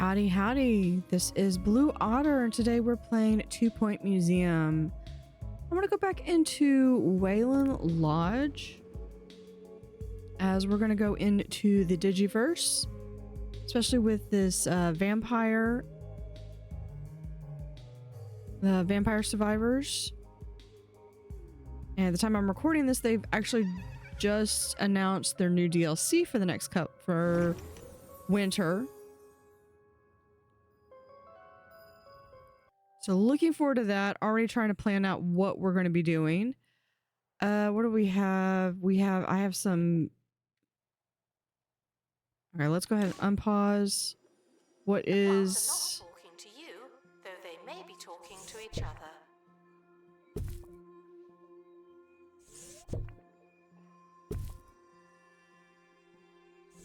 Howdy, howdy. This is Blue Otter, and today we're playing 2 Point Museum. I'm going to go back into Wailon Lodge as we're going to go into the Digiverse, especially with this vampire, the vampire survivors. And at the time I'm recording this, they've actually just announced their new DLC for the next for winter. So looking forward to that. Already trying to plan out what we're going to be doing. What do we have? I have some. Okay, let's go ahead and unpause. What is? Not talking to you, though they may be talking to each other.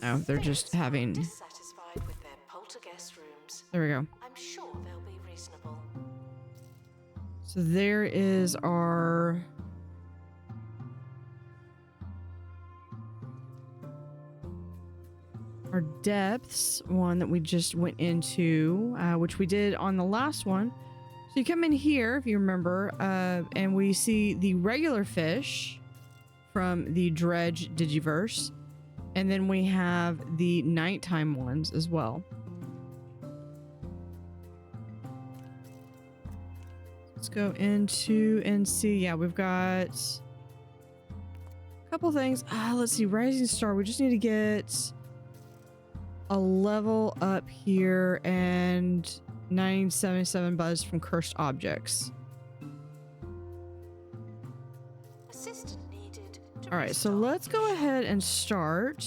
Oh, they're just having. Dissatisfied with their poltergeist rooms. There we go. I'm sure they'll be reasonable. So there is our depths one that we just went into, which we did on the last one. So you come in here, if you remember, and we see the regular fish from the Dredge Digiverse, and then we have the nighttime ones as well. Let's go into and see. Yeah, we've got a couple things. Let's see. Rising Star. We just need to get a level up here and 977 buzz from cursed objects. Assistant needed. All right, so let's go ahead and start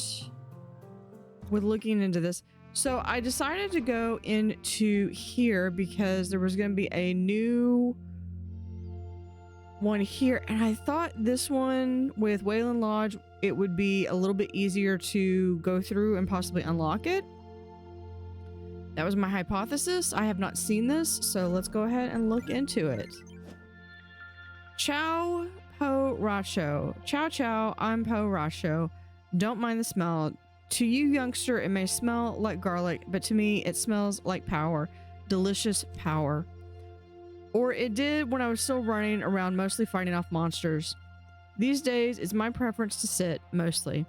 with looking into this. So I decided to go into here because there was going to be a new one here, and I thought this one with Wailon Lodge, it would be a little bit easier to go through and possibly unlock it. That was my hypothesis. I have not seen this, so let's go ahead and look into it. Ciao Po Racho. Ciao ciao, I'm Po Racho. Don't mind the smell. To you, youngster, it may smell like garlic, but to me, it smells like power. Delicious power. Or it did when I was still running around mostly fighting off monsters. These days, it's my preference to sit, mostly.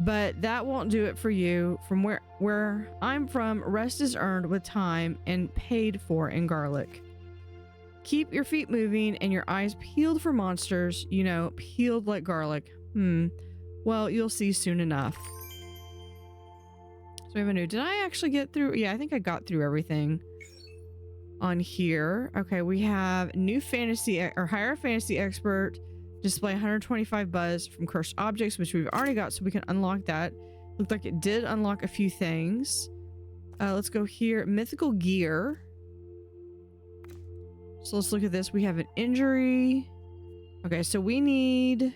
But that won't do it for you. From where I'm from, rest is earned with time and paid for in garlic. Keep your feet moving and your eyes peeled for monsters. You know, peeled like garlic. Well, you'll see soon enough. So we have a new. Did I actually get through? Yeah, I think I got through everything on here. Okay, we have new fantasy or higher fantasy expert. Display 125 buzz from cursed objects, which we've already got, so we can unlock that. Looked like it did unlock a few things. Let's go here. Mythical gear. So let's look at this. We have an injury. Okay, so we need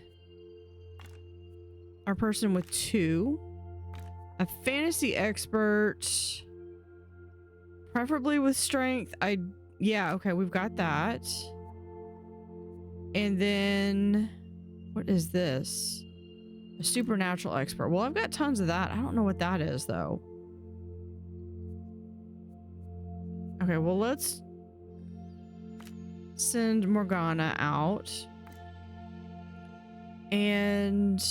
our person with 2. A fantasy expert. Preferably with strength. Yeah, okay, we've got that. And then, what is this? A supernatural expert. Well, I've got tons of that. I don't know what that is, though. Okay, well, let's send Morgana out. And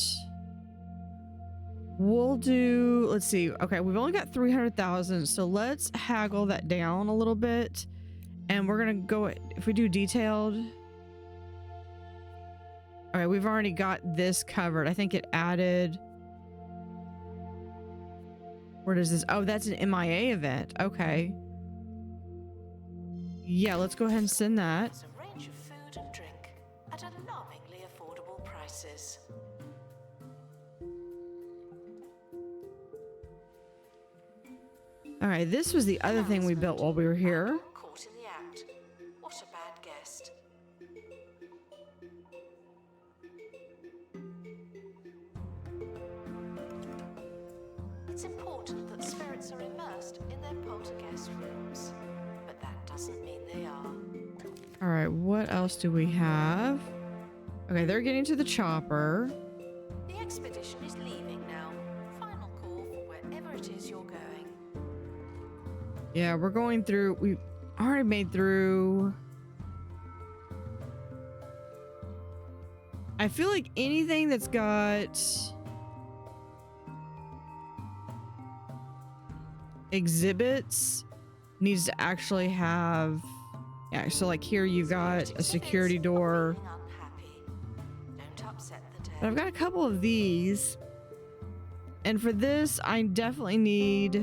we'll do, let's see. Okay, we've only got 300,000, so let's haggle that down a little bit. And we're going to go, if we do detailed. All right, we've already got this covered. I think it added. Where does this? Oh, that's an MIA event. Okay. Yeah, let's go ahead and send that. There's a range of food and drink at alarmingly affordable prices. All right, this was the other thing we built while we were here. Caught in the act. What a bad guest. It's important that spirits are immersed in their poltergeist rooms, but that doesn't mean they are. All right, what else do we have? Okay, they're getting to the chopper. The expedition is leaving now. Final call for wherever it is you're going. Yeah, we're going through. We already made through. I feel like anything that's got exhibits needs to actually have. Yeah, so like here you've got a security door. But I've got a couple of these. And for this, I definitely need...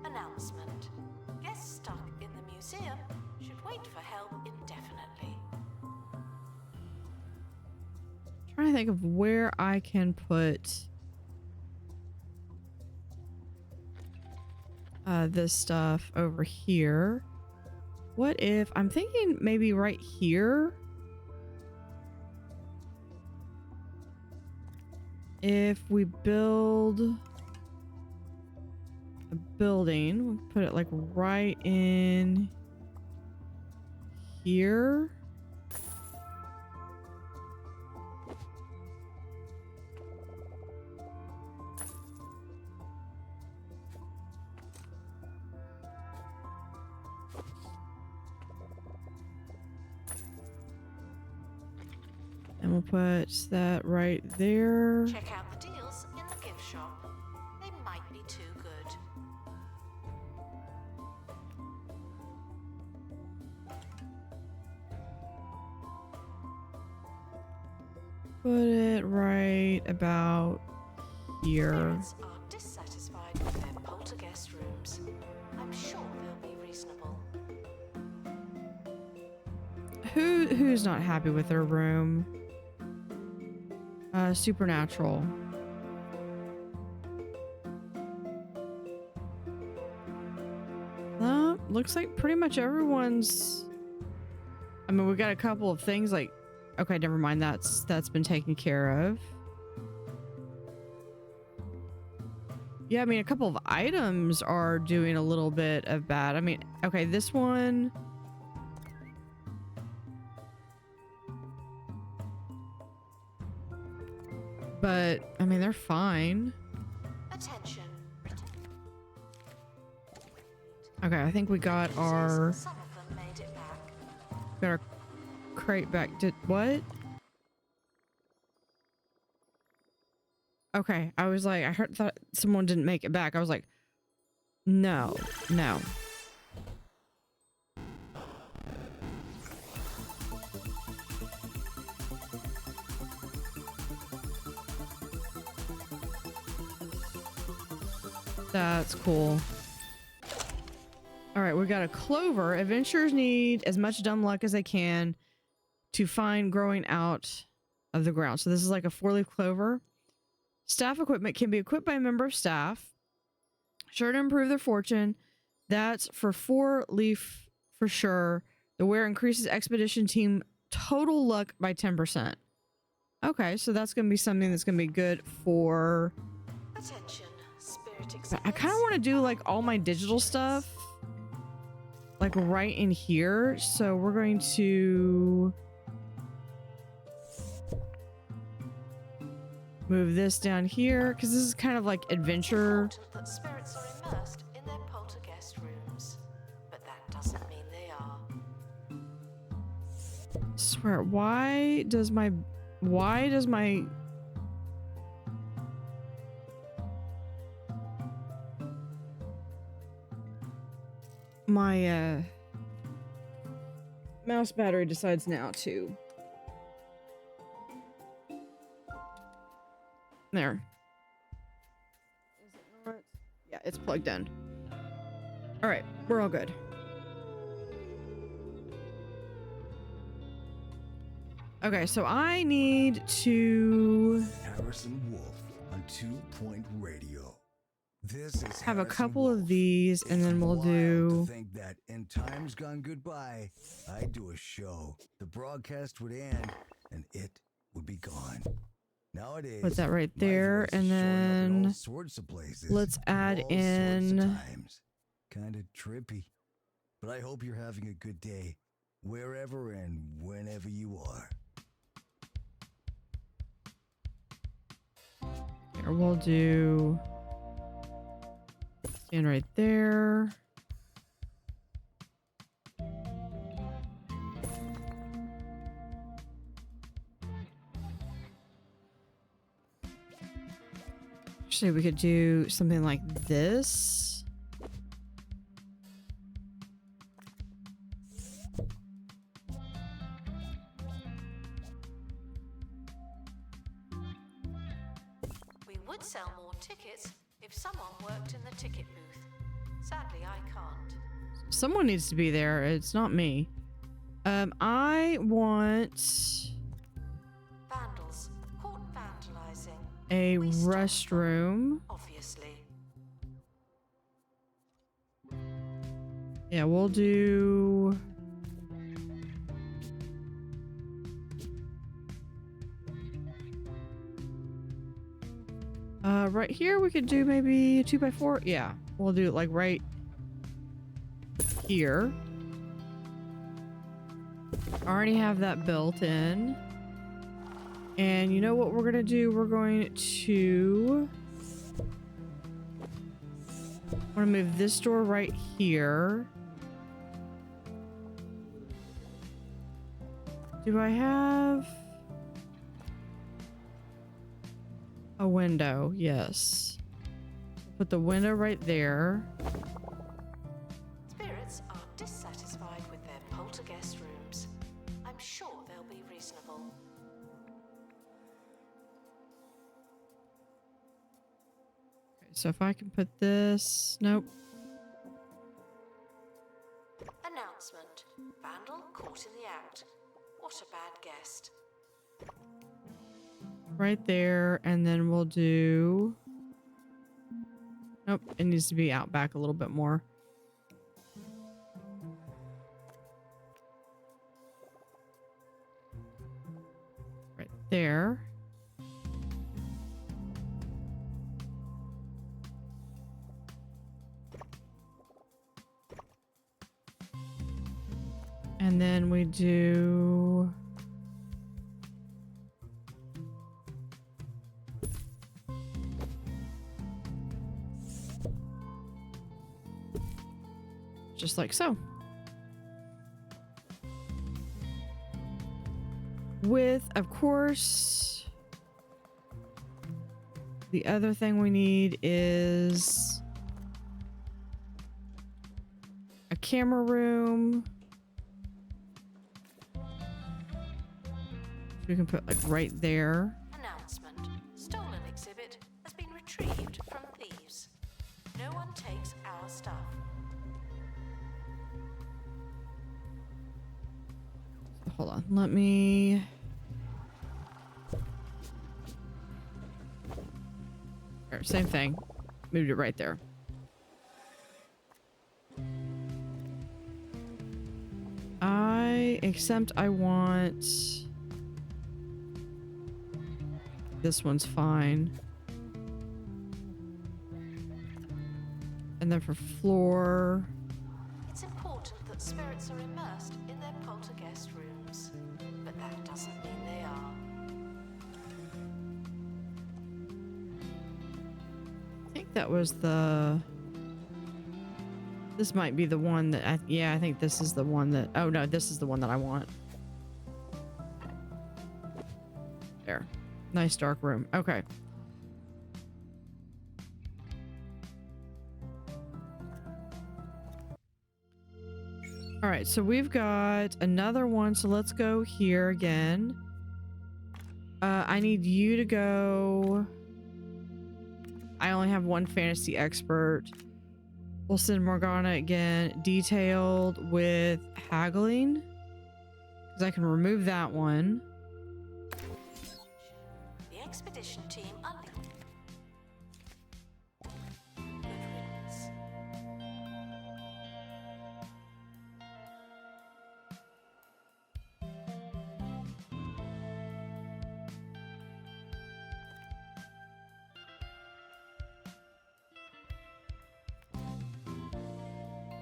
Announcement. Guests stuck in the museum should wait for help indefinitely. Trying to think of where I can put this stuff over here. What if... I'm thinking maybe right here. If we build a building, we'll put it like right in here. And we'll put that right there. Check out the deals in the gift shop. They might be too good. Put it right about here. Parents are dissatisfied with their poltergeist rooms. I'm sure they'll be reasonable. Who's not happy with their room? Supernatural. Looks like pretty much everyone's... I mean, we got a couple of things like... Okay, never mind. That's been taken care of. Yeah, I mean, a couple of items are doing a little bit of bad. I mean, okay, this one... But, I mean, they're fine. Attention. Okay, I think we got our... Some of them made it back. Got our crate back. Did what? Okay, I was like, thought someone didn't make it back. I was like, no. That's cool. All right, we got a clover. Adventurers need as much dumb luck as they can to find growing out of the ground. So this is like a 4-leaf clover. Staff equipment can be equipped by a member of staff. Sure to improve their fortune. That's for 4-leaf for sure. The wear increases expedition team total luck by 10%. Okay, so that's going to be something that's going to be good for... Attention. I kind of want to do like all my digital stuff like right in here. So we're going to move this down here because this is kind of like adventure. That spirits are immersed in their poltergeist rooms, but that doesn't mean they are. Swear, why does my mouse battery decides now to... There. Is it not? Yeah, it's plugged in. All right, we're all good. Okay, so I need to Harrison Wolf on 2 Point Radio. This is have a Harrison couple Wolf. of these, and then we'll Wild do... to think that in times gone goodbye, I'd do a show. The broadcast would end, and it would be gone. Nowadays, Put that right my there, voice and is showing up in all then sorts of places, let's add all sorts of in... times. Kind of trippy, but I hope you're having a good day, wherever and whenever you are. Here, we'll do... And right there. Actually, we could do something like this. We would sell more tickets if someone worked in the ticket booth. Sadly, I can't. Someone needs to be there. It's not me. I want Vandals. Caught vandalizing. a We stopped them, restroom. obviously. Yeah, we'll do... right here we could do maybe a 2x4. Yeah, we'll do it like right here. Already have that built in. And you know what we're gonna do? We're going to... I want to move this door right here. Do I have a window? Yes. Put the window right there. Spirits are dissatisfied with their poltergeist rooms. I'm sure they'll be reasonable. Okay, so if I can put this... Nope. Announcement. Vandal caught in the act. What a bad guest. Right there, and then we'll do... Nope, it needs to be out back a little bit more. Right there. And then we do... just like so. With, of course, the other thing we need is a camera room. We can put like right there. Announcement. Stolen exhibit has been retrieved from thieves. No one takes our stuff. Hold on, let me... There, same thing. Moved it right there. Except I want... This one's fine. And then for floor... It's important that spirits are immersed in their poltergeist rooms, but that doesn't mean they are. I think that was the... This might be the one that yeah, I think this is the one that... Oh no, this is the one that I want. There. Nice dark room. Okay. All right, so we've got another one. So let's go here again. I need you to go... I only have one fantasy expert. We'll send Morgana again. Detailed with haggling. Because I can remove that one. The expedition team are good riddance.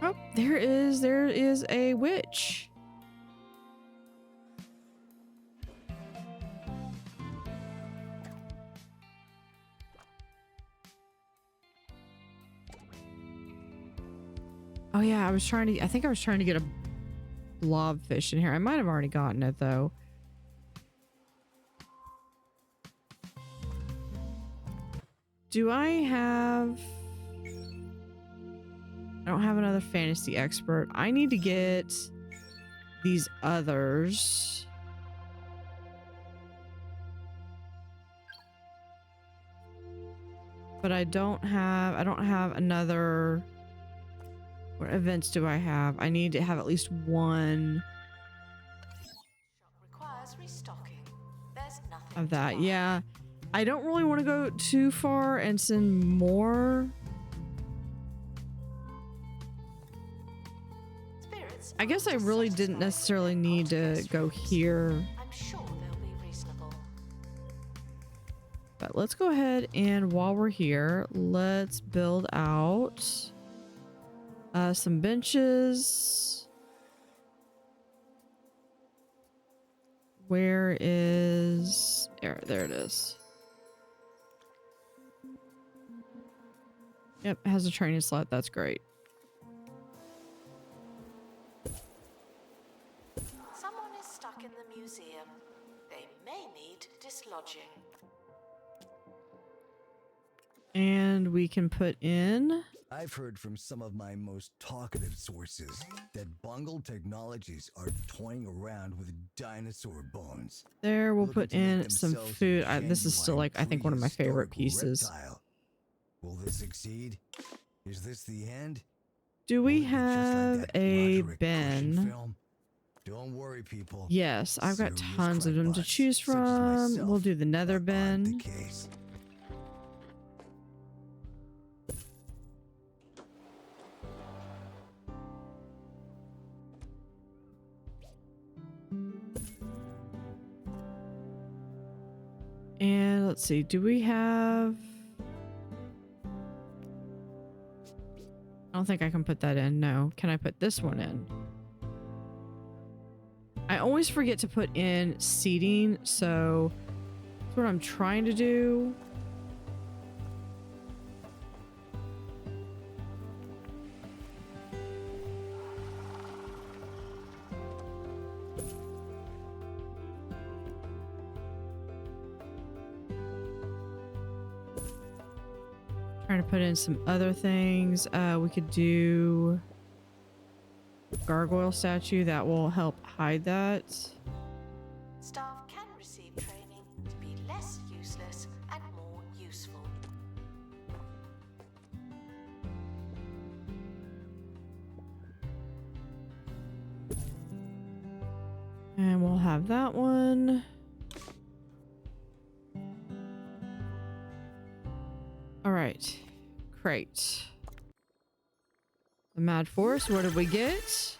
Oh, there is a witch. Oh yeah, I think I was trying to get a blobfish in here. I might have already gotten it though. Do I have... I don't have another fantasy expert. I need to get these others. But I don't have another... What events do I have? I need to have at least one Shop requires restocking. There's nothing of to that. buy. Yeah. I don't really want to go too far and send more. Spirits I guess I aren't really didn't dissatisfied necessarily with their need to poltergeist go rooms. here. I'm sure they'll be reasonable. But let's go ahead and while we're here, let's build out some benches. Where is... There it is. Yep, it has a training slot. That's great. Someone is stuck in the museum. They may need dislodging. And we can put in... I've heard from some of my most talkative sources that Bungle Technologies are toying around with dinosaur bones. There, we'll Looking put to make in some themselves a food. This is still genuine like, I think one of my favorite prehistorical pieces. reptile. Will this succeed? Is this the end? Do we Will it be just like have that a Roderick Cushion bin? film? Don't worry, people. Yes, I've got Serious tons of them to crackpots, choose such as from. myself, We'll do the nether aren't bin. the case. And let's see, do we have... I don't think I can put that in. No. Can I put this one in? I always forget to put in seating, so that's what I'm trying to do. Trying to put in some other things. We could do gargoyle statue. That will help hide that. Staff can receive training to be less useless and more useful. And we'll have that one. All right. Crate. The Mad Force, what did we get?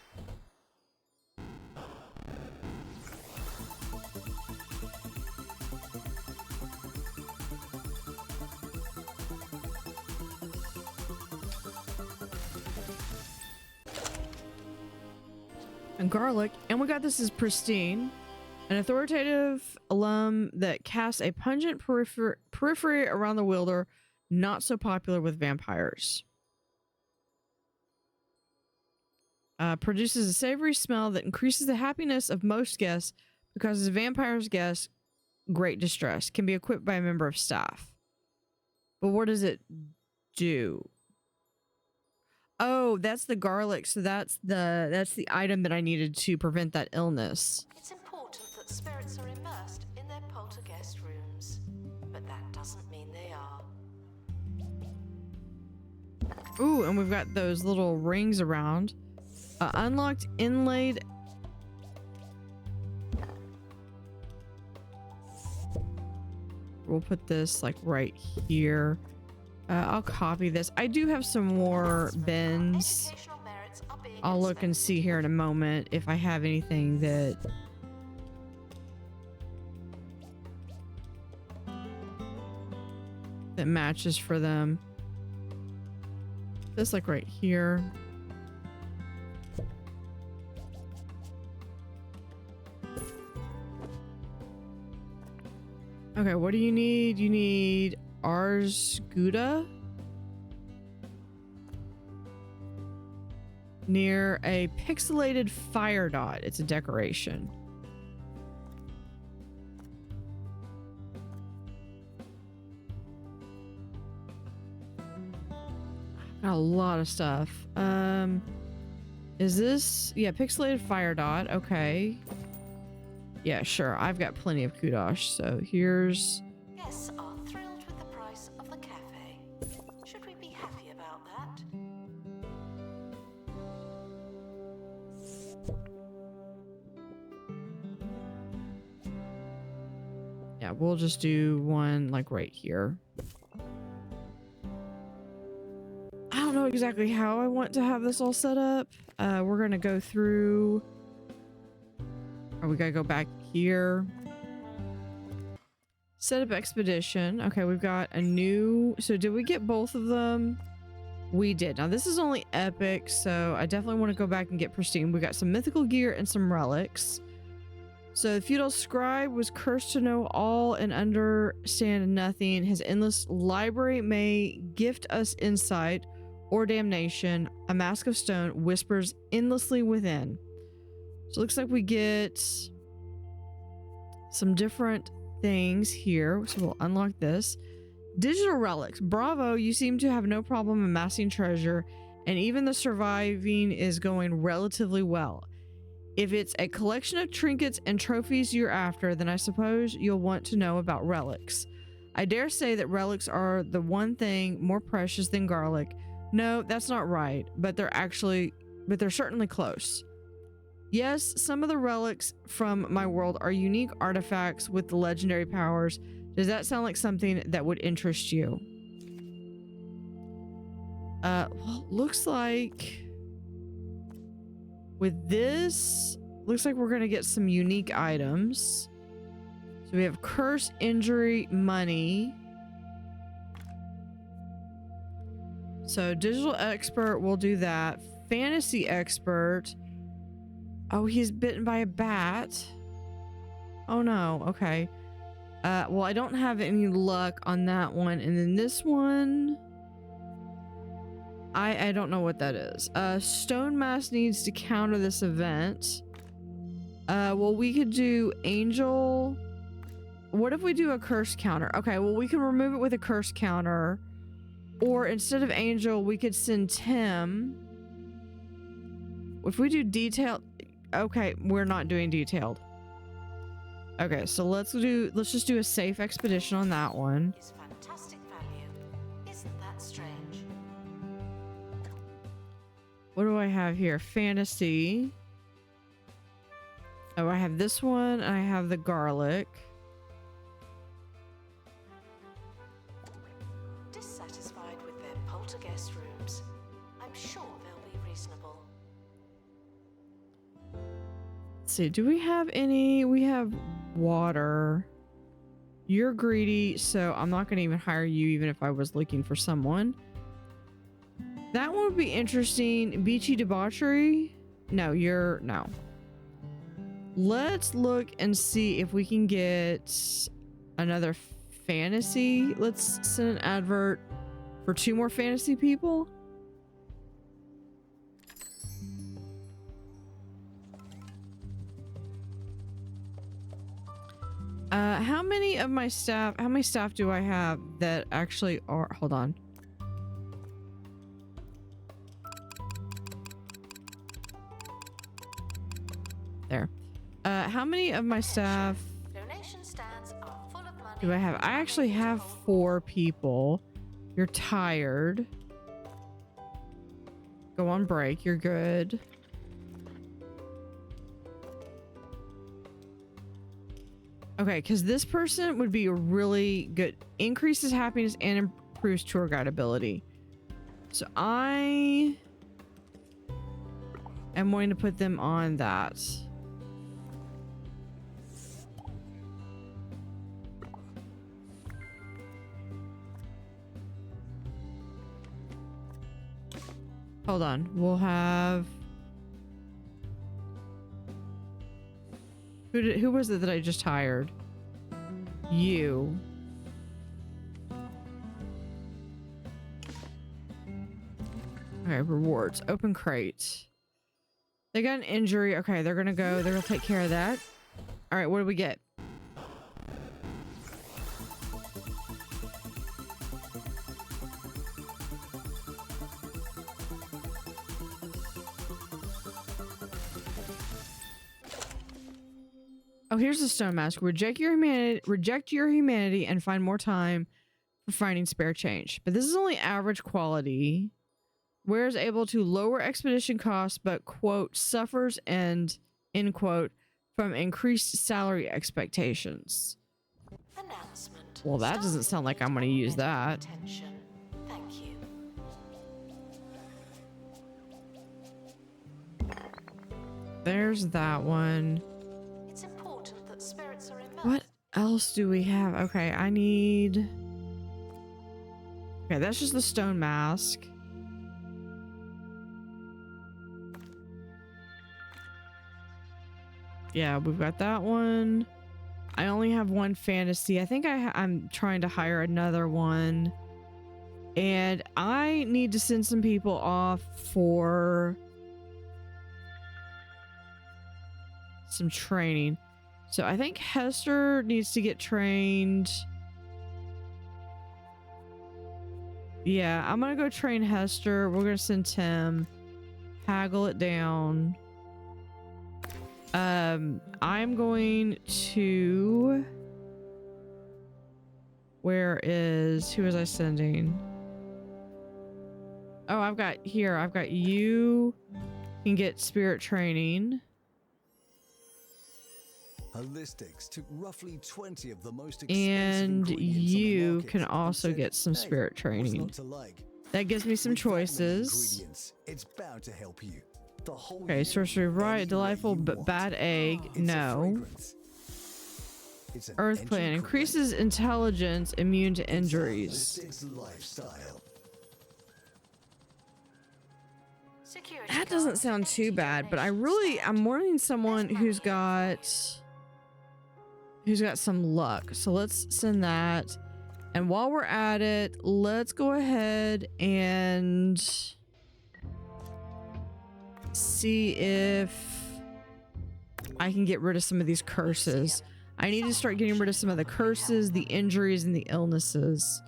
And garlic, and we got this as pristine, an authoritative alum that casts a pungent periphery around the wielder, not so popular with vampires. Produces a savory smell that increases the happiness of most guests because the vampire's guests great distress. Can be equipped by a member of staff. But what does it do? Oh, that's the garlic. So that's the item that I needed to prevent that illness. It's important that spirits are immersed in their poltergeist rooms, but that doesn't mean they are. Ooh, and we've got those little rings around. Unlocked inlaid. We'll put this like right here. I'll copy this. I do have some more bins. Educational merits are being I'll look and inspected. see here in a moment if I have anything that matches for them. This like right here. Okay, what do you need? You need Ars Gouda. near a pixelated fire dot. It's a decoration. Got a lot of stuff. Is this, yeah, pixelated fire dot. Okay. Yeah, sure. I've got plenty of kudos. So here's. Guests are thrilled with the price of the cafe. Should we be happy about that? Yeah, we'll just do one like right here. I don't know exactly how I want to have this all set up. We're gonna go through. Or we gotta go back here. Set up expedition. Okay, we've got a new. So did we get both of them? We did. Now this is only epic, so I definitely want to go back and get pristine. We got some mythical gear and some relics. So the feudal scribe was cursed to know all and understand nothing. His endless library may gift us insight or damnation. A mask of stone whispers endlessly within. So it looks like we get some different things here. So we'll unlock this. Digital relics. Bravo, you seem to have no problem amassing treasure, and even the surviving is going relatively well. If it's a collection of trinkets and trophies you're after, then I suppose you'll want to know about relics. I dare say that relics are the one thing more precious than garlic. No, that's not right, but they're certainly close. Yes, some of the relics from my world are unique artifacts with legendary powers. Does that sound like something that would interest you? Looks like with this, looks like we're gonna get some unique items. So we have curse, injury, money. So digital expert, we'll do that. Fantasy expert. Oh, he's bitten by a bat. Oh no, okay. Well, I don't have any luck on that one. And then this one, I don't know what that is. Stone Mask needs to counter this event. Well, we could do Angel. What if we do a curse counter? Okay, well, we can remove it with a curse counter. Or instead of Angel, we could send Tim. If we do detailed, okay, we're not doing detailed. Okay, so let's just do a safe expedition on that one. Is fantastic value. Isn't that strange? What do I have here? Fantasy. Oh, I have this one and I have the garlic. Dissatisfied with their poltergeist rooms. I'm sure they'll be reasonable. Let's see, do we have any? We have water. You're greedy, so I'm not going to even hire you even if I was looking for someone. That one would be interesting. Beachy debauchery? No, no. Let's look and see if we can get another fantasy. Let's send an advert for 2 more fantasy people. How many staff do I have that actually are, hold on. There. How many of my staff Donation stands are full of money. do I have? I actually have 4 people. You're tired. Go on break. You're good. Okay, because this person would be really good. Increases happiness and improves tour guide ability. So I am going to put them on that. Hold on. We'll have... Who was it that I just hired? You. Okay, rewards. Open crate. They got an injury. Okay, they're gonna go. They're gonna take care of that. All right, what do we get? Oh, here's the stone mask. Reject your humanity and find more time for finding spare change. But this is only average quality. Where is able to lower expedition costs, but quote suffers and end quote from increased salary expectations. Announcement. Well, that doesn't sound like I'm going to use that. Attention. Thank you. There's that one. It's important that spirits are immersed. What else do we have? Okay, I need... Okay, that's just the stone mask. Yeah, we've got that one. I only have one fantasy. I think I'm trying to hire another one. And I need to send some people off for some training. So I think Hester needs to get trained. Yeah, I'm gonna go train Hester. We're gonna send Tim. Haggle it down. I'm going to... Who was I sending? Oh, I've got you can get spirit training. Holistics took roughly 20 of the most expensive And ingredients on the you market can and also said, get some "Hey, spirit what's training. not to like?" That gives me some With that many choices. ingredients, it's bound to help you. The whole Okay, year, sorcery right, any delightful way you but want. bad egg. It's a No. fragrance. It's an Earth engine plant coolant. increases intelligence, immune to It's a injuries. holistics lifestyle. Security That doesn't guards sound empty too bad, but donation I'm stand. wanting someone There's who's money got some luck. So let's send that. And while we're at it, let's go ahead and see if I can get rid of some of these curses. I need to start getting rid of some of the curses, the injuries, and the illnesses.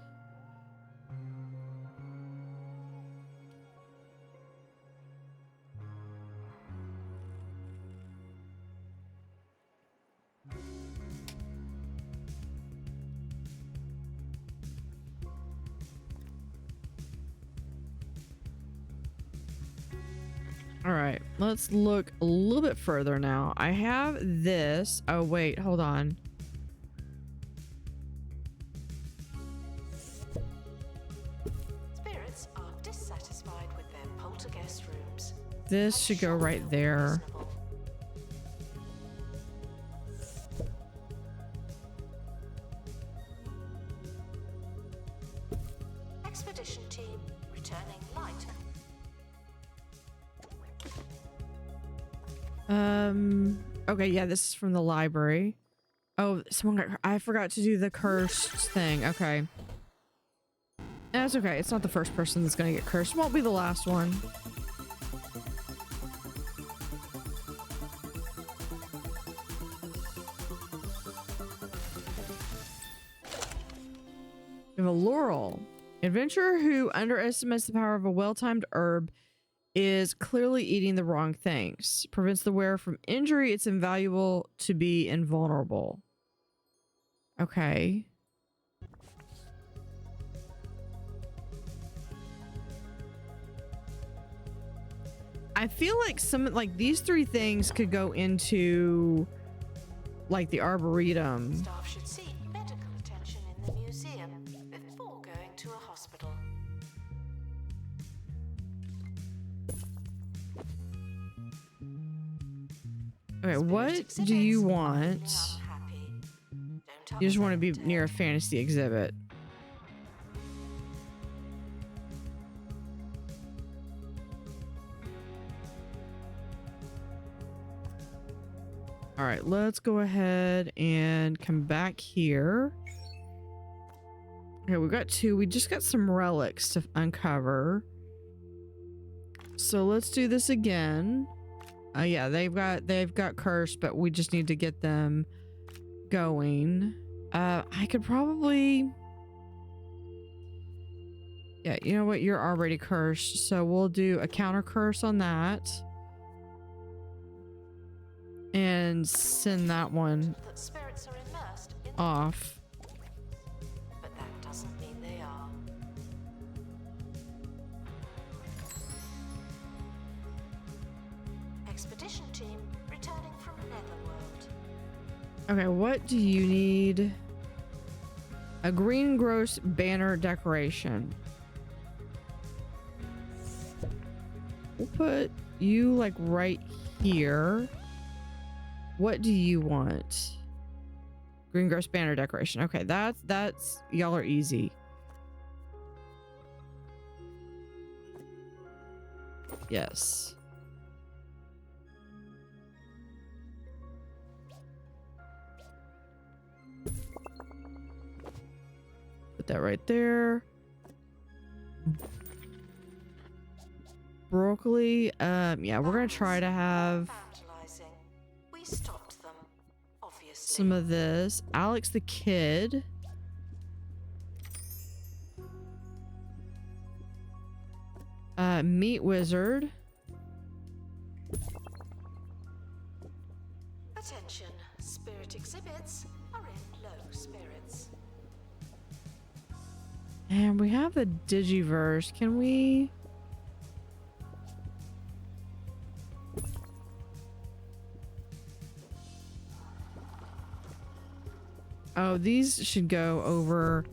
All right, let's look a little bit further now. I have this. Oh, wait, hold on. Spirits are dissatisfied with their poltergeist rooms. This should go right there. Reasonable. Expedition team returning light. Okay, yeah, this is from the library. Oh, I forgot to do the cursed thing. Okay. That's okay. It's not the first person that's gonna get cursed. Won't be the last one. We have a laurel. Adventurer who underestimates the power of a well-timed herb is clearly eating the wrong things. Prevents the wearer from injury. It's invaluable to be invulnerable. Okay. I feel like these three things could go into like the arboretum. Staff should seek medical attention in the museum before going to a hospital. Okay, what do you want? You just want to be near a fantasy exhibit. All right, let's go ahead and come back here. Okay, we got two. We just got some relics to uncover. So let's do this again. Yeah, they've got cursed, but we just need to get them going. I could probably, yeah, you know what? You're already cursed, so we'll do a counter curse on that and send that one That spirits are immersed in off. but that doesn't mean they are. Expedition team returning from Netherworld. Okay, what do you need? A green gross banner decoration. We'll put you like right here. What do you want? Green gross banner decoration. Okay, that's y'all are easy. Yes. Put that right there. Broccoli. Yeah, we're gonna try to have Vandalizing. We stopped them, obviously. some of this. Alex the Kid. Meat Wizard. Attention, spirit exhibits are in low spirits. And we have the Digiverse. Can we? Oh, these should go over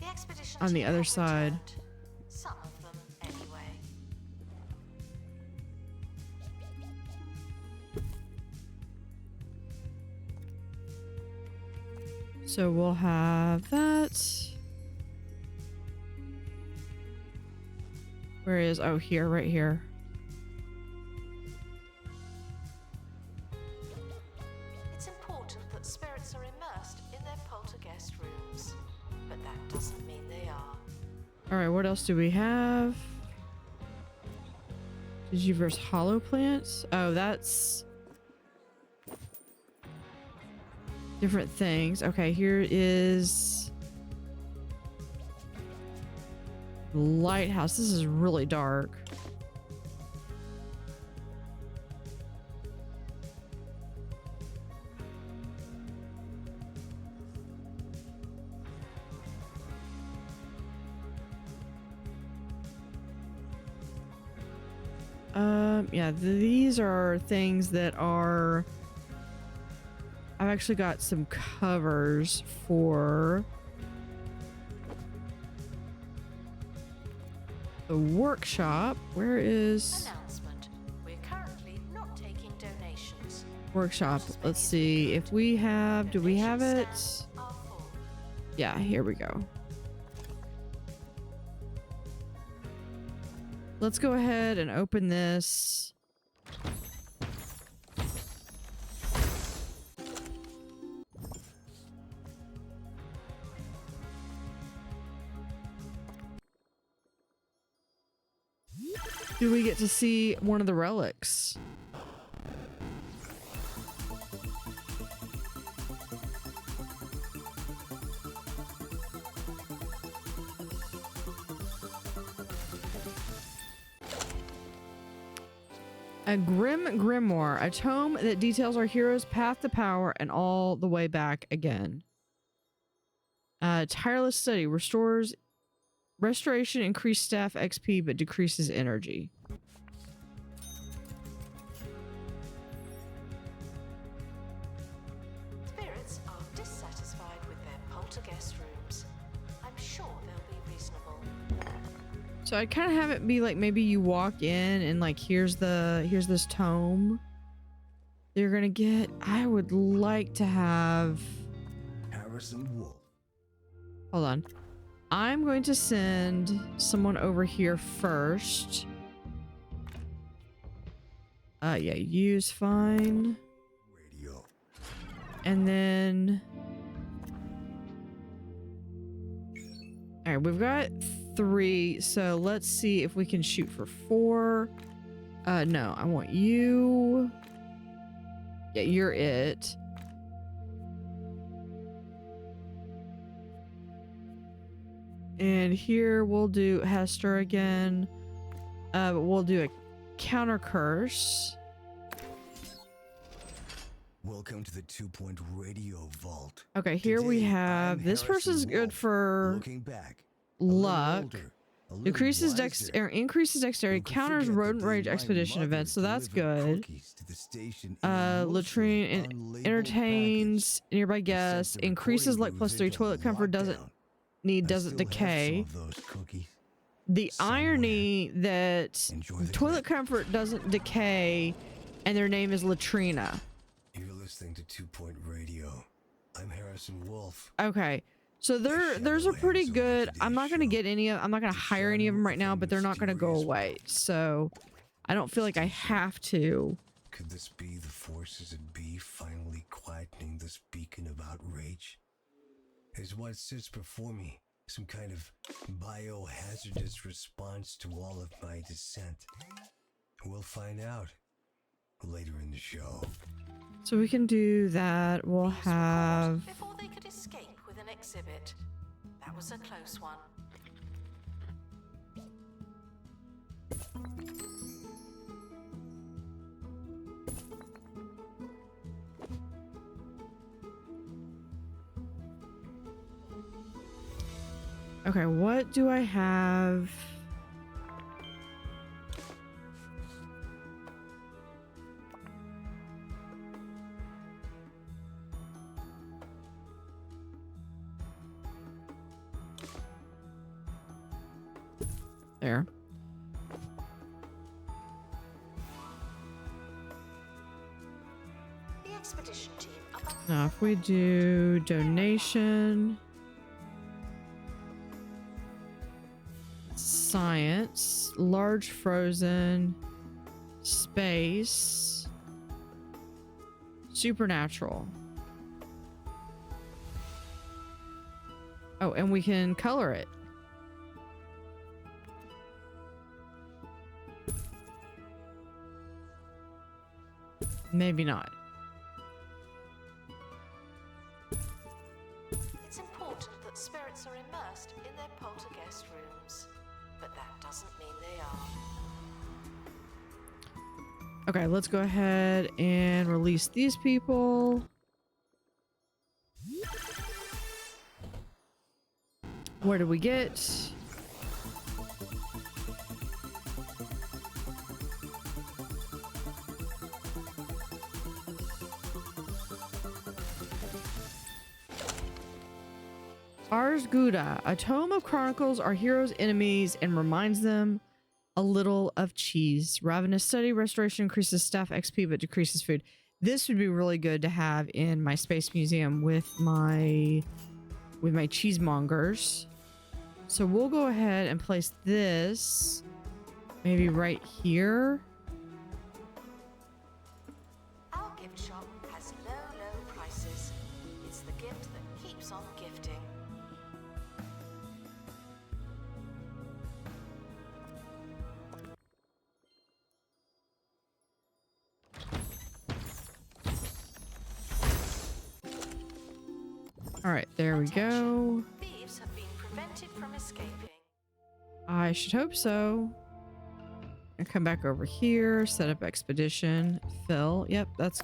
The expedition on the team other have side. returned. Some of them, anyway. So we'll have that. Where is, oh, here, right here. It's important that spirits are immersed in their poltergeist rooms, but that doesn't mean they are. All right, what else do we have? Digiverse hollow plants. Oh, that's different things. Okay, here is lighthouse. This is really dark. Yeah, these are things that are, I've actually got some covers for the workshop. Where is Announcement. We're currently not taking donations. workshop? Let's see if we have, do we have it? Stands are full. Yeah, here we go. Let's go ahead and open this. Do we get to see one of the relics? A grim grimoire, a tome that details our hero's path to power and all the way back again. Tireless study restores restoration, increased staff XP, but decreases energy. Spirits are dissatisfied with their poltergeist rooms. I'm sure they'll be reasonable. So I'd kind of have it be like maybe you walk in and like here's this tome you're gonna get. I would like to have, Harrison Wolf. hold on, I'm going to send someone over here first. Yeah, use fine. Radio. And then, all right, we've got 3, so let's see if we can shoot for 4. No, I want you. Yeah, you're it. And here we'll do Hester again. But we'll do a counter curse. Welcome to the 2-point radio vault. Okay, here we Today, have I'm this person's Harrison good Wolf. for Looking back, a little luck. older, a little Increases wiser. increases dexterity, Who could counters forget the rodent day rage my expedition mother events, so that's delivered good. cookies to the station in a mostly Latrine unlabeled entertains package. nearby We sent guests, the increases recording luck plus booth 3, into toilet comfort doesn't lockdown. I doesn't still have decay. some of those cookies. The somewhere. irony that Enjoy the toilet clip. comfort doesn't decay and their name is Latrina. You're listening to 2-point radio. I'm Harrison Wolf. Okay. So there's a pretty good, I'm not going to get any of, I'm not going to hire any of them right now, but they're not going to go away. So I don't feel like I have to. Could this be the forces that be finally quietening this beacon of outrage? Is what sits before me some kind of biohazardous response to all of my dissent? We'll find out later in the show. So we can do that. We'll These were caught have, before they could escape with an exhibit. That was a close one. okay, what do I have? There. The expedition team up on Now, if we do donation, science, large frozen, space, supernatural. Oh, and we can color it. Maybe not. It's important that spirits are immersed in their poltergeist rooms, but that doesn't mean they are. Okay, let's go ahead and release these people. Where did we get? Ars Gouda, a tome of chronicles our heroes' enemies and reminds them a little of cheese. Ravenous study, restoration increases staff XP but decreases food. This would be really good to have in my space museum with my cheesemongers. So we'll go ahead and place this maybe right here. Our gift shop has low prices. It's the gift that keeps on gifting. All right, there we go. Thieves have been prevented from escaping. I should hope so. And come back over here, set up expedition, fill. Yep, that's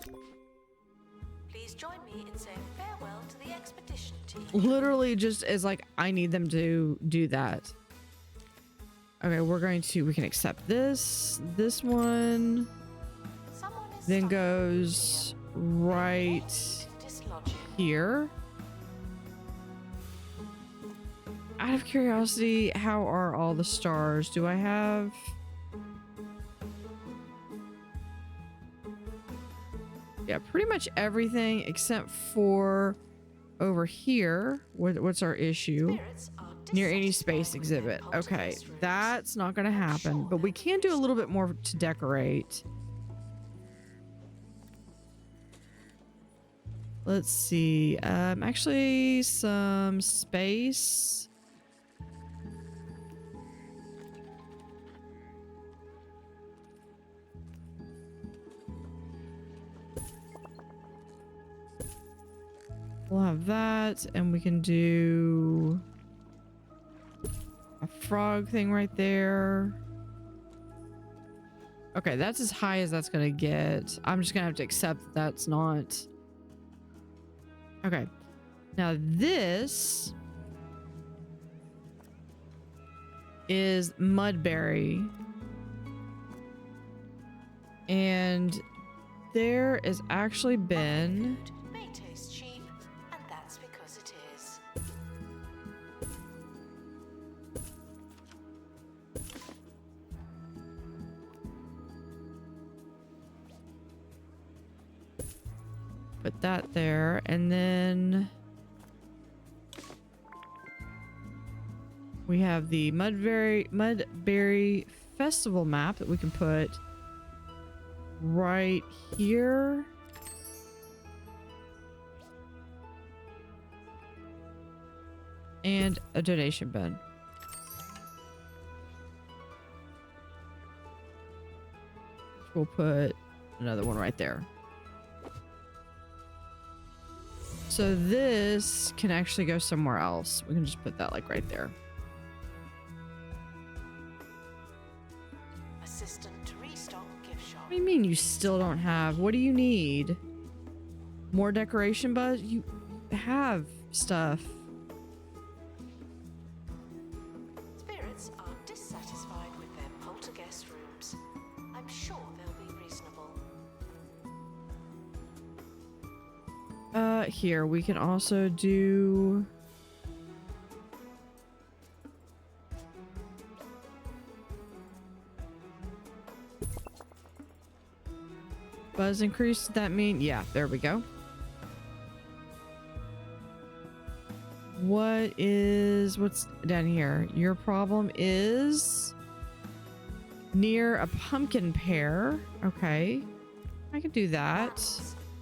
Please join me in saying farewell to the expedition team. literally just as like I need them to do that. Okay, we can accept this one, Someone is then stuck goes right to dislodge you. here. Out of curiosity, how are all the stars? Do I have... Yeah, pretty much everything except for over here. What's our issue? Spirits are Near any dissatisfied space with their exhibit. Okay, poltergeist rooms. that's not going to happen, but we can do a little bit more to decorate. Let's see. Actually, some space. We'll have that, and we can do a frog thing right there. Okay, that's as high as that's gonna get. I'm just gonna have to accept that that's not. Okay. Now this is Mudberry. And there has actually been... Food may taste cheap, and that's because it is. Put that there, and then we have the Mudberry Festival map that we can put right here. And a donation bin. We'll put another one right there. So this can actually go somewhere else. We can just put that like right there. Assistant to restock gift shop. What do you mean you still don't have? What do you need? More decoration buzz? You have stuff. Spirits are dissatisfied with their poltergeist rooms. I'm sure they'll be reasonable. Here, we can also do... Buzz increase, does that mean? Yeah, there we go. What's down here? Your problem is near a pumpkin pear. Okay, I could do that.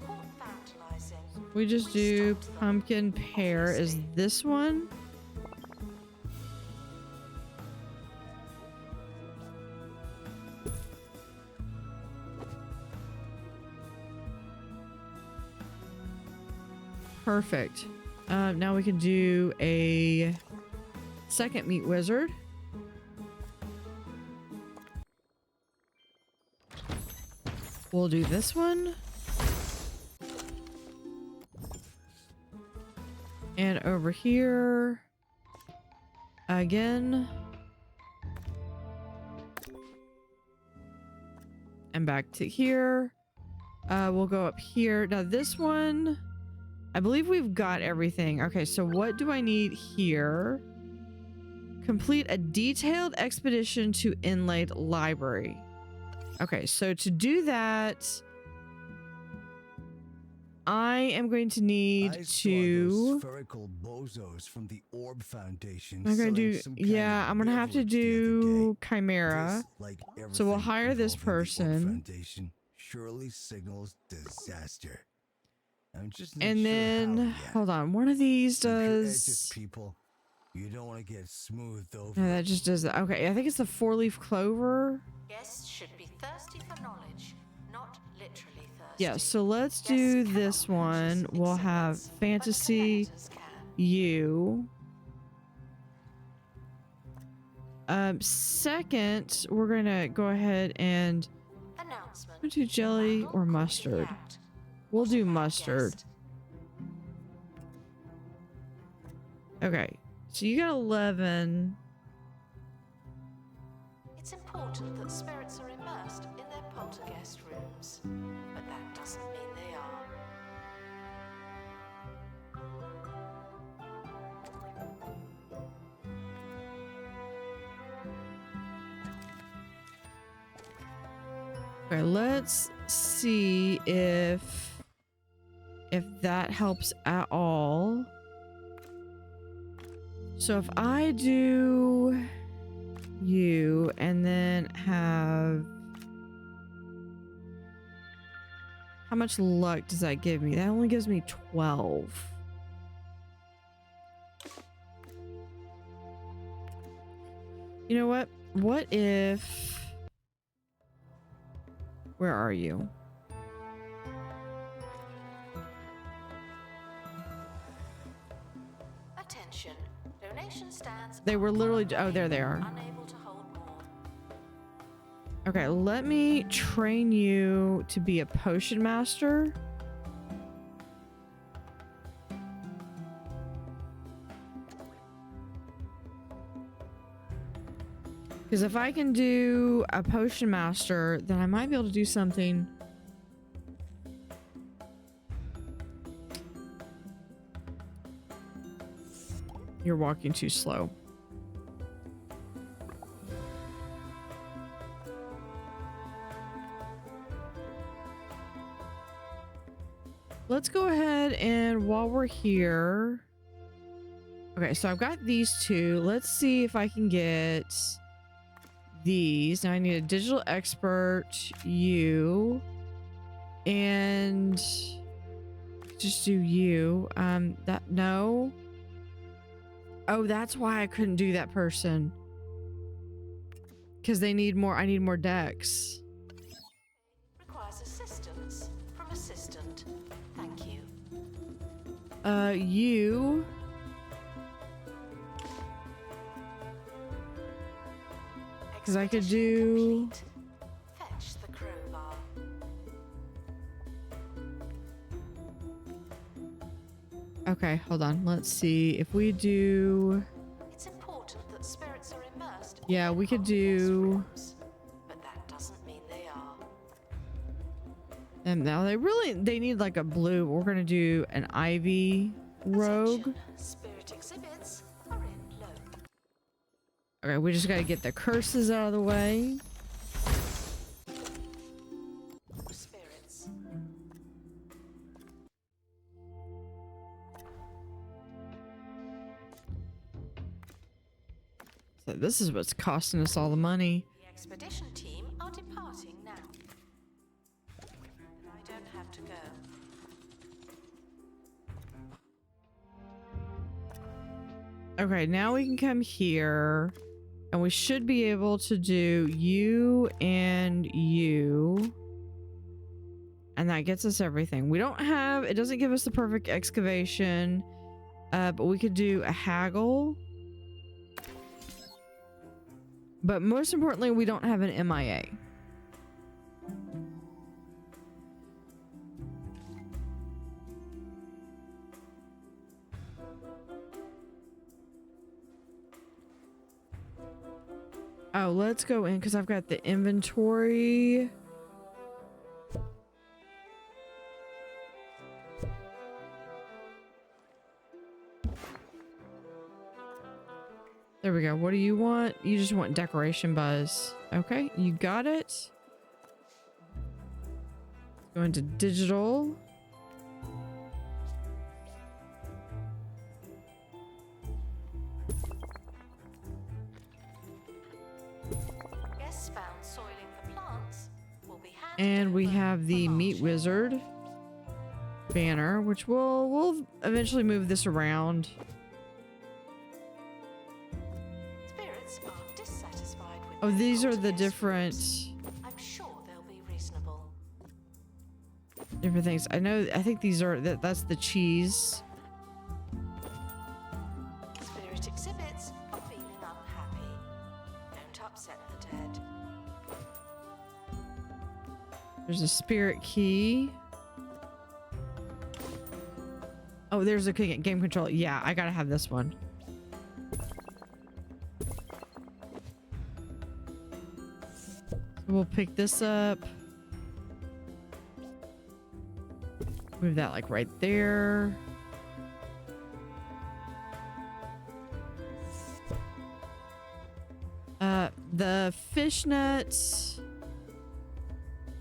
Court vandalizing. We just do pumpkin pear. Is this one? Perfect. Now we can do a second meat wizard. We'll do this one. And over here again. And back to here. We'll go up here. Now this one, I believe we've got everything. Okay, so what do I need here? Complete a detailed expedition to Inlaid Library. Okay, so to do that, I am going to need to... spherical bozos from the Orb Foundation. I'm going to do... Yeah, I'm going to have to do Chimera. So we'll hire this person. Foundation surely signals disaster. I'm just not And sure then, how yet. hold on, one of these If you're does... edges people, you don't want to get smoothed over. No, that just does that. Okay, I think it's the 4-leaf clover. Guests should be thirsty for knowledge, not literally thirsty. Yeah, so let's do Guests this cannot one. purchase We'll have exhibits, but Fantasy collectors can. U. Second, we're gonna go ahead and Announcement. we'll do jelly Bundle or copy mustard. out. We'll do What about mustard. guest? Okay, so you got 11. It's important that spirits are immersed in their poltergeist rooms, but that doesn't mean they are. Okay, let's see if that helps at all. So if I do you and then have, how much luck does that give me? That only gives me 12. You know what? What if, where are you? Excavation stands. They were literally, oh, there they are. Unable to hold more. Okay, let me train you to be a potion master. Because if I can do a potion master, then I might be able to do something. You're walking too slow. Let's go ahead and while we're here. Okay, so I've got these two. Let's see if I can get these. Now I need a digital expert, you, and just do you. No. Oh, that's why I couldn't do that person. Because they need more, I need more decks. Requires assistance from assistant. Thank you. You. Because I could do... Complete. Fetch the crowbar. Okay, hold on. Let's see if we do... It's important that spirits are immersed. Yeah, in we could poltergeist do... rooms, but that doesn't mean they are. And now they need like a blue. We're gonna do an ivy rogue. Attention, spirit exhibits are in low. Okay, we just gotta get the curses out of the way. Spirits. So this is what's costing us all the money. The expedition team are departing now. I don't have to go. Okay, now we can come here and we should be able to do you and you. And that gets us everything. We don't have, it doesn't give us the perfect excavation, but we could do a haggle. But most importantly, we don't have an MIA. Oh, let's go in because I've got the inventory. There we go. What do you want? You just want decoration buzz. Okay, you got it. Go into digital. Guests found soiling the plants will be handed And we over have the for meat marching. wizard banner, which we'll eventually move this around. Spirits are dissatisfied with Oh, their these are the poltergeist different rooms. I'm sure they'll be reasonable. things. I know. I think these are that's the cheese. Spirit exhibits are feeling unhappy. Don't upset the dead. There's a spirit key. Oh, there's a game control. Yeah, I gotta have this one. We'll pick this up. Move that like right there. The fishnets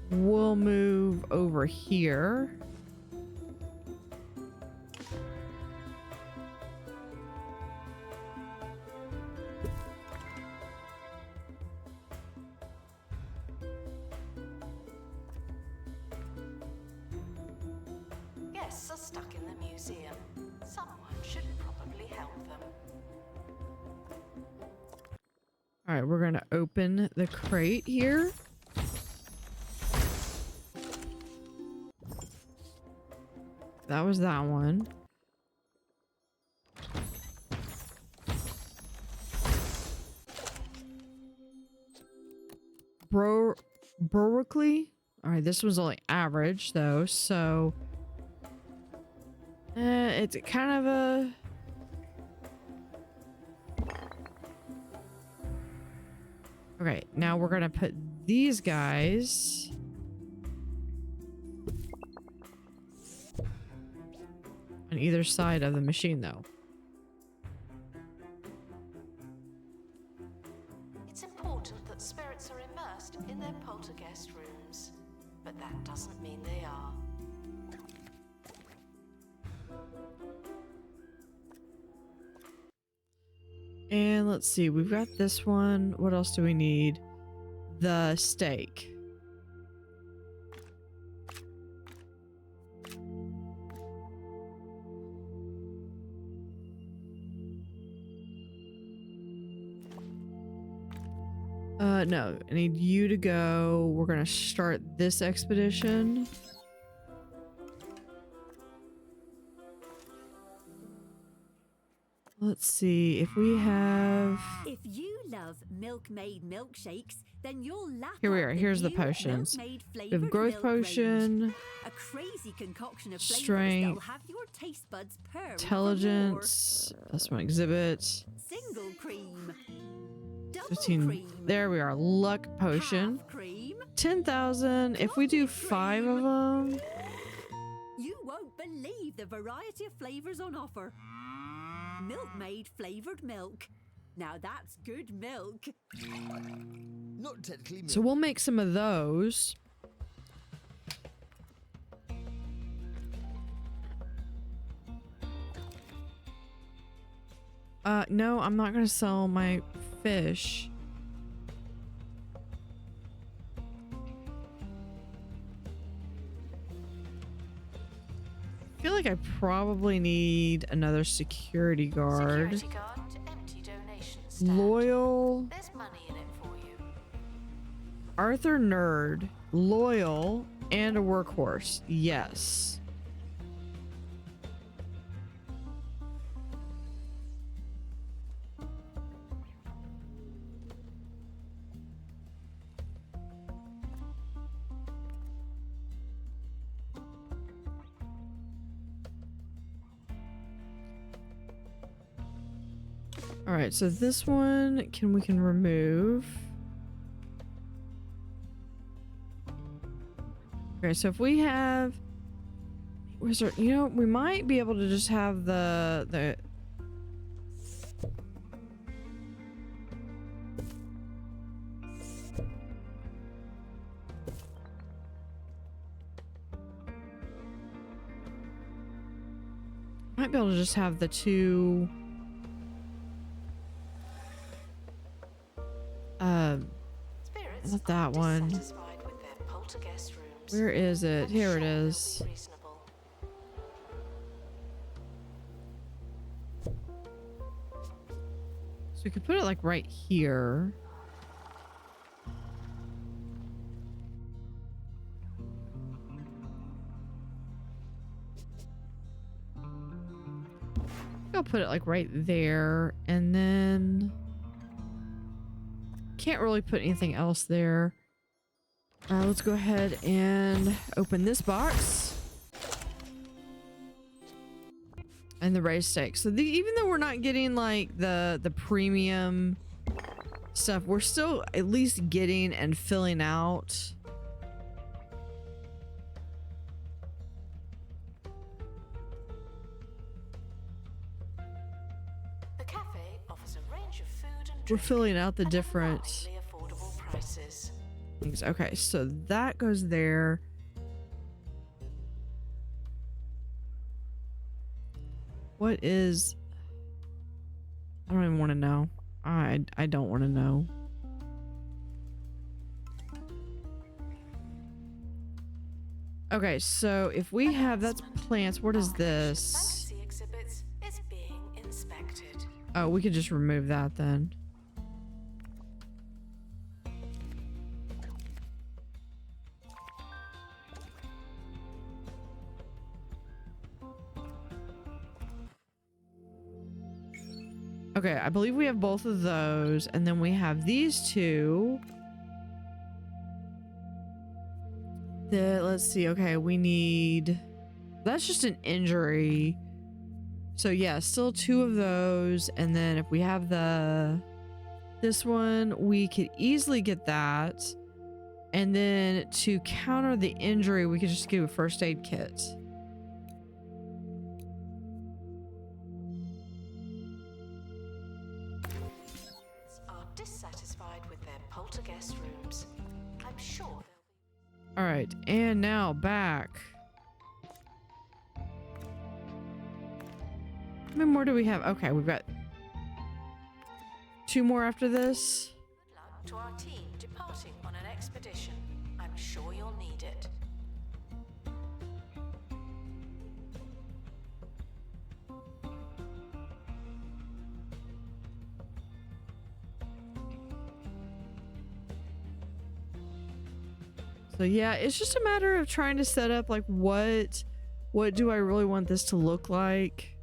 will move over here. Guests are stuck in the museum. Someone should probably help them. All right, we're gonna open the crate here. That was that one. Berkeley. All right, this was only average though, so it's kind of a. Okay, now we're gonna put these guys on either side of the machine though. It's important that spirits are immersed in their poltergeist rooms, but that doesn't mean they are. And let's see, we've got this one. What else do we need? The steak. No, I need you to go. We're gonna start this expedition. Let's see if we have. If you love milk-made milkshakes, then you'll lap Here we up are. the Here's the new potions. milk-made We have flavoured growth milk range. potion, A crazy concoction of flavors strength, that'll have your taste buds purring intelligence, plus one exhibit, for more. Single cream. Double 15. cream. There we are. Luck potion. Half cream. 10,000. If we do 5 of them. You won't believe the variety of flavors on offer. Milk-made flavored milk. Now that's good milk. Not technically milk. So we'll make some of those. No, I'm not gonna sell my fish. I feel like I probably need another security guard. Security guard to empty donation stand. Loyal. There's money in it for you. Arthur Nerd. Loyal. And a workhorse. Yes. All right, so this one we can remove. Okay, so if we have wizard, you know, we might be able to just have the might be able to just have the two Spirits not that are one. dissatisfied with their poltergeist rooms. Where is it? I'm Here sure it they'll is. be reasonable. So we could put it like right here. I'll put it like right there, and then can't really put anything else there. Let's go ahead and open this box. And the raised steak. So even though we're not getting like the premium stuff, we're still at least getting and filling out. The cafe offers a range of food and We're drink filling out the at different alarmingly affordable prices. things. Okay, so that goes there. What is... I don't even want to know. I don't want to know. Okay, so if we have... That's plants. What is this? Fantasy exhibits is being inspected. Oh, we could just remove that then. Okay, I believe we have both of those, and then we have these two. Let's see. Okay, we need... That's just an injury. So yeah, still 2 of those. And then if we have this one, we could easily get that. And then to counter the injury, we could just give a first aid kit. Are dissatisfied with their poltergeist rooms. I'm sure they'll be. All right, and now back. How many more do we have? Okay, we've got 2 more after this. Good luck to our team departing on an expedition. I'm sure you'll need it. So yeah, it's just a matter of trying to set up like what do I really want this to look like?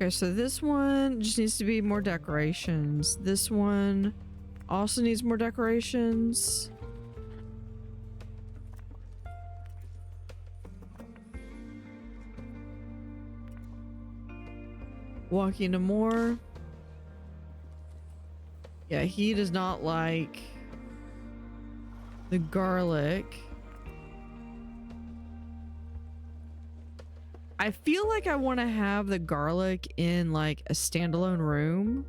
Okay, so this one just needs to be more decorations. This one also needs more decorations. Walking into more. Yeah, he does not like the garlic. I feel like I want to have the garlic in like a standalone room.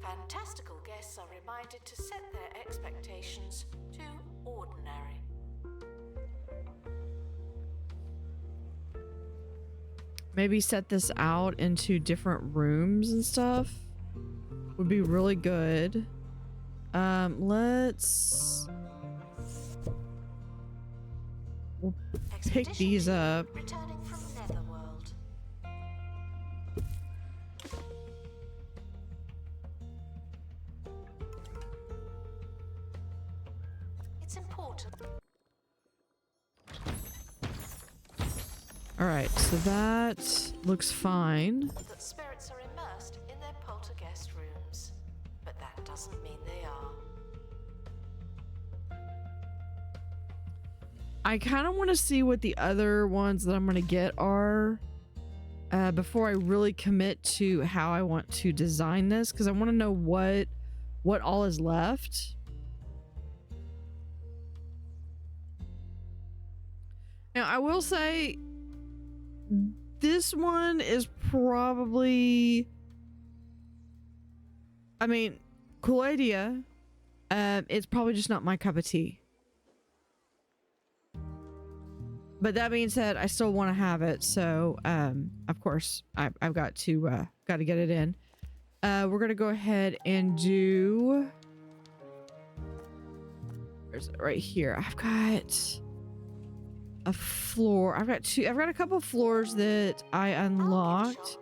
Fantastical guests are reminded to set their expectations to ordinary. Maybe set this out into different rooms and stuff would be really good. We'll pick these up. Returning from Netherworld. It's important. All right, so that looks fine. That spirits are immersed in their poltergeist rooms, but that doesn't mean they are. I kind of want to see what the other ones that I'm going to get are before I really commit to how I want to design this, because I want to know what all is left. Now, I will say this one is probably, I mean, cool idea. It's probably just not my cup of tea. But that being said, I still want to have it, so of course I've got to get it in. We're gonna go ahead and do. Where's it? Right here. I've got a floor. I've got a couple of floors that I unlocked.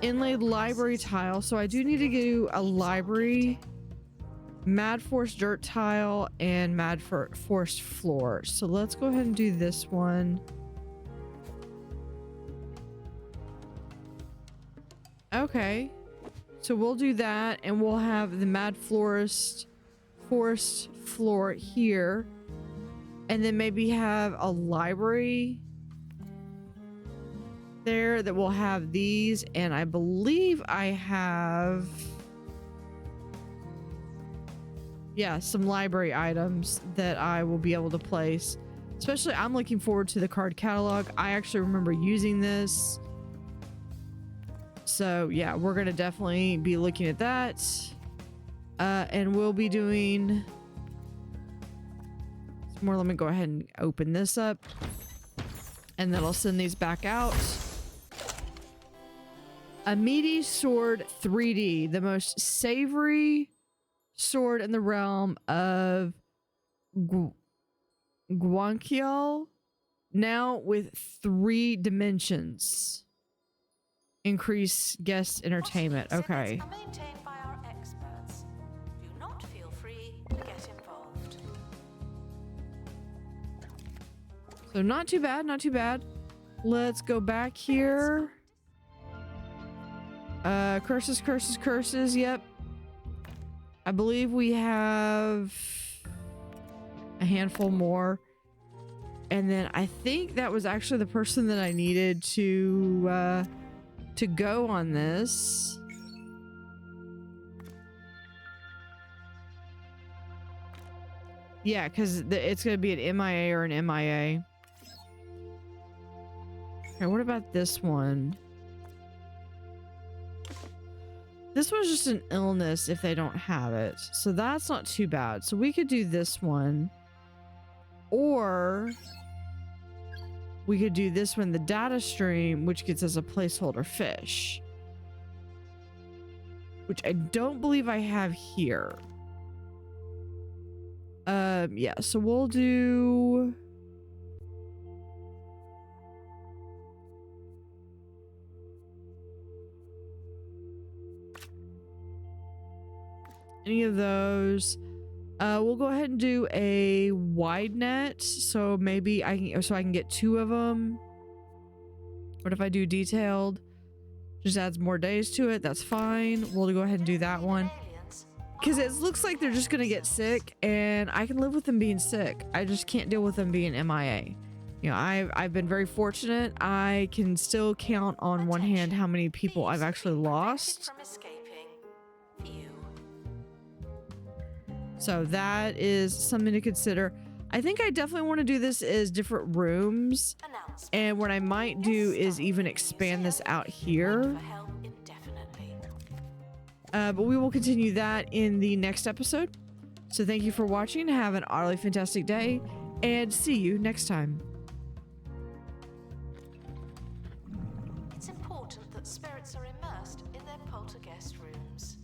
Inlaid library tile, so I do need to do a library. Mad Force dirt tile and Mad Force floor. So let's go ahead and do this one. Okay. So we'll do that, and we'll have the Mad Forest floor here. And then maybe have a library there that will have these. And I believe I have... yeah, some library items that I will be able to place. Especially, I'm looking forward to the card catalog. I actually remember using this. So, yeah, we're going to definitely be looking at that. And we'll be doing... some more. Let me go ahead and open this up. And then I'll send these back out. A meaty sword 3D. The most savory... sword in the realm of Guanqiao, now with 3 dimensions. Increase guest entertainment. Okay. Are maintained by our experts. Do not feel free to get involved. So not too bad, not too bad. Let's go back here. Curses, curses, curses. Yep. I believe we have a handful more. And then I think that was actually the person that I needed to go on this. Yeah, because it's going to be an MIA or an MIA. Okay, what about this one? This one's just an illness if they don't have it. So that's not too bad. So we could do this one. Or we could do this one, the data stream, which gets us a placeholder fish. Which I don't believe I have here. Yeah, so we'll do... any of those. We'll go ahead and do a wide net, so maybe I can get 2 of them. What if I do detailed? Just adds more days to it. That's fine. We'll go ahead and do that one because it looks like they're just gonna get sick, and I can live with them being sick. I just can't deal with them being MIA. You know, I've been very fortunate. I can still count on one hand how many people I've actually lost. So that is something to consider. I think I definitely want to do this as different rooms. And what I might do is even expand this out here. But we will continue that in the next episode. So thank you for watching. Have an utterly fantastic day. And see you next time. It's important that spirits are immersed in their poltergeist rooms.